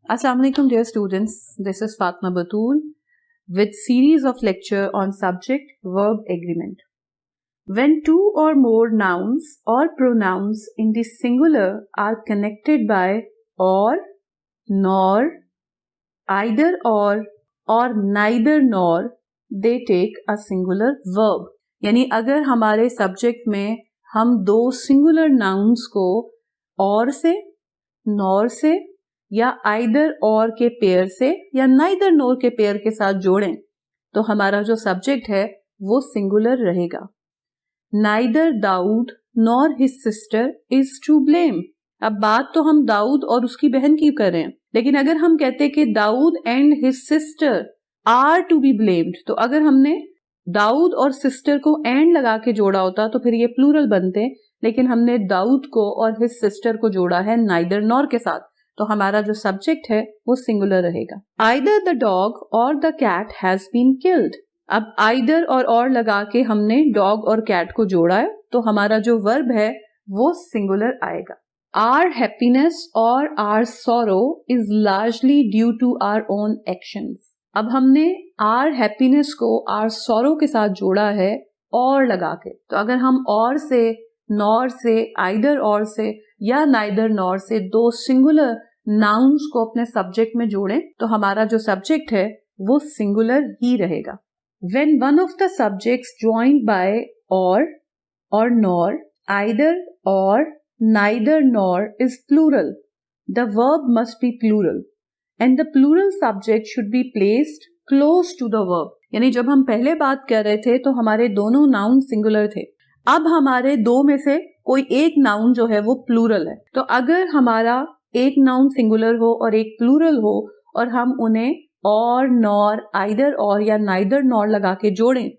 Assalamu alaikum dear students, this is Fatma Batul with series of lecture on subject verb agreement. When two or more nouns or pronouns in the singular are connected by or, nor, either or neither nor, they take a singular verb. यानी अगर हमारे subject में हम दो singular nouns को और से, nor से या आइदर और के पेयर से या नाइदर नोर के पेयर के साथ जोड़ें तो हमारा जो सब्जेक्ट है वो सिंगुलर रहेगा. Neither Dawood nor his sister is to blame. अब बात तो हम दाऊद और उसकी बहन की कर रहे हैं, लेकिन अगर हम कहते कि Dawood and his sister are to be blamed, तो अगर हमने दाऊद और सिस्टर को एंड लगा के जोड़ा होता तो फिर ये प्लूरल बनते, लेकिन हमने दाऊद को और हिज सिस्टर को जोड़ा है नाइदर नॉर के साथ, तो हमारा जो सब्जेक्ट है वो सिंगुलर रहेगा. Either the dog or the cat has been killed. अब आइदर और लगा के हमने डॉग और कैट को जोड़ा है तो हमारा जो वर्ब है वो सिंगुलर आएगा. Our happiness or our sorrow is largely due to our own actions. अब हमने आवर हैप्पीनेस को आवर सॉरो के साथ जोड़ा है और लगा के, तो अगर हम और से, नॉर से, आइदर और से या नाइदर नॉर से दो सिंगुलर नाउन्स को अपने सब्जेक्ट में जोड़ें तो हमारा जो सब्जेक्ट है वो सिंगुलर ही रहेगा. When one of the subjects joined by or nor, either or, neither nor is plural, the verb must be plural and the plural subject should be placed close to the verb. यानी जब हम पहले बात कर रहे थे तो हमारे दोनों नाउन सिंगुलर थे, अब हमारे दो में से कोई एक नाउन जो है वो प्लूरल है. तो अगर हमारा एक नाउन सिंगुलर हो और एक प्लूरल हो और हम उन्हें और, नॉर, आइदर और या नाइदर नॉर लगा के जोड़ें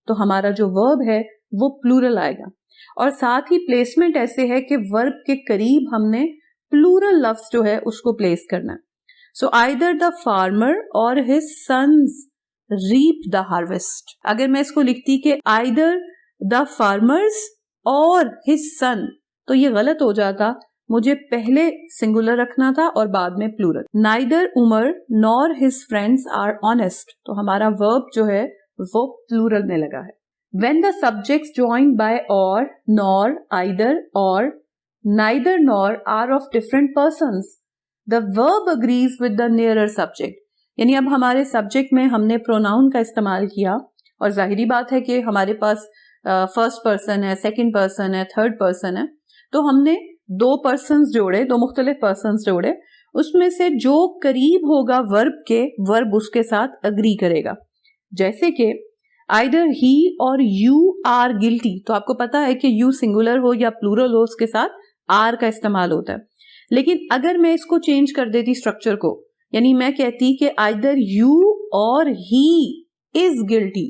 तो हमारा जो वर्ब है वो प्लूरल आएगा. और साथ ही प्लेसमेंट ऐसे है कि वर्ब के करीब हमने प्लूरल लफ्ज जो है उसको प्लेस करना है. So either the farmer or his sons reap the harvest. अगर मैं इसको लिखती कि either the farmers or his son तो ये गलत हो जाता, मुझे पहले सिंगुलर रखना था और बाद में plural. Neither Umar nor his friends are honest, तो हमारा वर्ब जो है वो प्लूरल में लगा है. When the subjects joined by or, nor, either or, neither nor are of different persons, the verb agrees with the nearer subject. यानी अब हमारे सब्जेक्ट में हमने प्रोनाउन का इस्तेमाल किया और जाहिरी बात है कि हमारे पास फर्स्ट पर्सन है, सेकंड पर्सन है, थर्ड पर्सन है, तो हमने दो पर्सन्स जोड़े, दो मुख्तलिफ पर्सन्स जोड़े, उसमें से जो करीब होगा वर्ब के, वर्ब उसके साथ अग्री करेगा. जैसे कि आइदर ही और यू आर गिल्टी, तो आपको पता है कि यू सिंगुलर हो या प्लूरल हो उसके साथ आर का इस्तेमाल होता है. लेकिन अगर मैं इसको चेंज कर देती स्ट्रक्चर को, यानी मैं कहती कि आइदर यू और ही इज गिल्टी,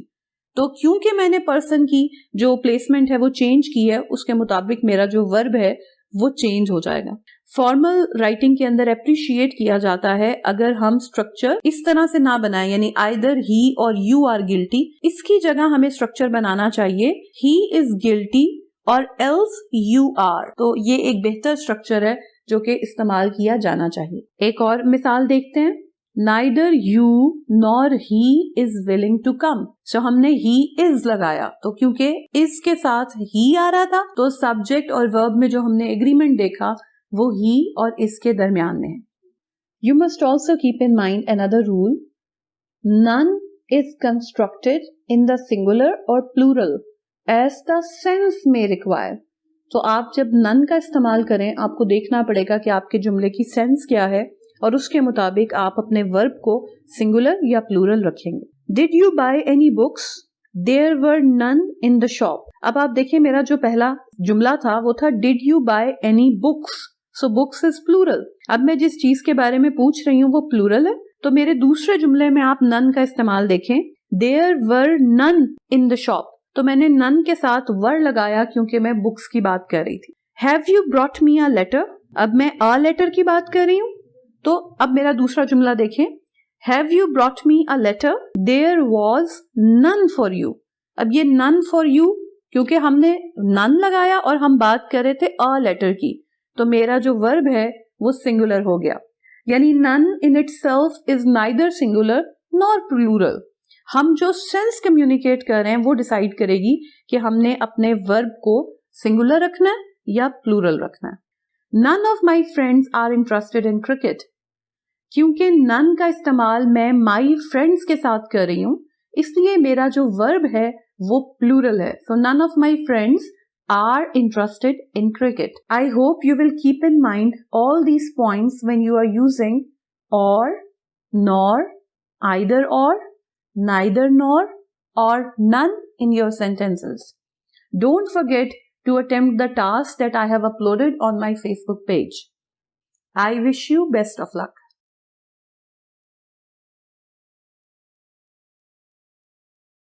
तो क्योंकि मैंने पर्सन की जो प्लेसमेंट है वो चेंज की है, उसके मुताबिक मेरा जो वर्ब है वो चेंज हो जाएगा. फॉर्मल राइटिंग के अंदर अप्रिशिएट किया जाता है अगर हम स्ट्रक्चर इस तरह से ना बनाएं, यानी आइदर ही और यू आर गिल्टी, इसकी जगह हमें स्ट्रक्चर बनाना चाहिए ही इज गिल्टी और एल्स यू आर. तो ये एक बेहतर स्ट्रक्चर है जो कि इस्तेमाल किया जाना चाहिए. एक और मिसाल देखते हैं. Neither you nor he is willing to come. So हमने he is लगाया, तो क्योंकि is के साथ he आ रहा था तो सब्जेक्ट और वर्ब में जो हमने एग्रीमेंट देखा वो he और is के दरमियान में है. You must also keep in mind another rule. None is constructed in the singular or plural as the sense may require. तो आप जब none का इस्तेमाल करें आपको देखना पड़ेगा कि आपके जुमले की सेंस क्या है और उसके मुताबिक आप अपने वर्ब को सिंगुलर या प्लूरल रखेंगे. Did you buy any books? There were none in the shop. अब आप देखिए मेरा जो पहला जुमला था वो था Did you buy any books? So books is plural. अब मैं जिस चीज के बारे में पूछ रही हूँ वो प्लूरल है, तो मेरे दूसरे जुमले में आप none का इस्तेमाल देखें. There were none in the shop. तो मैंने none के साथ वर लगाया क्योंकि मैं बुक्स की बात कर रही थी. Have you brought me a letter? अब मैं a letter की बात कर रही हूँ, तो अब मेरा दूसरा जुमला देखें. Have you brought me a letter? There was none for you. अब ये none for you क्योंकि हमने none लगाया और हम बात कर रहे थे a letter की, तो मेरा जो वर्ब है वो सिंगुलर हो गया. यानी none in itself is neither singular nor plural. हम जो सेंस कम्युनिकेट कर रहे हैं वो डिसाइड करेगी कि हमने अपने वर्ब को सिंगुलर रखना है या प्लूरल रखना है. None of my friends are interested in cricket. क्योंकि none का इस्तेमाल मैं my friends के साथ कर रही हूं, इसलिए मेरा जो वर्ब है वो प्लूरल है. So none of my friends are interested in cricket. I hope you will keep in mind all these points when you are using or, nor, either or, neither nor, or none in your sentences. Don't forget to attempt the task that I have uploaded on my Facebook page. I wish you best of luck.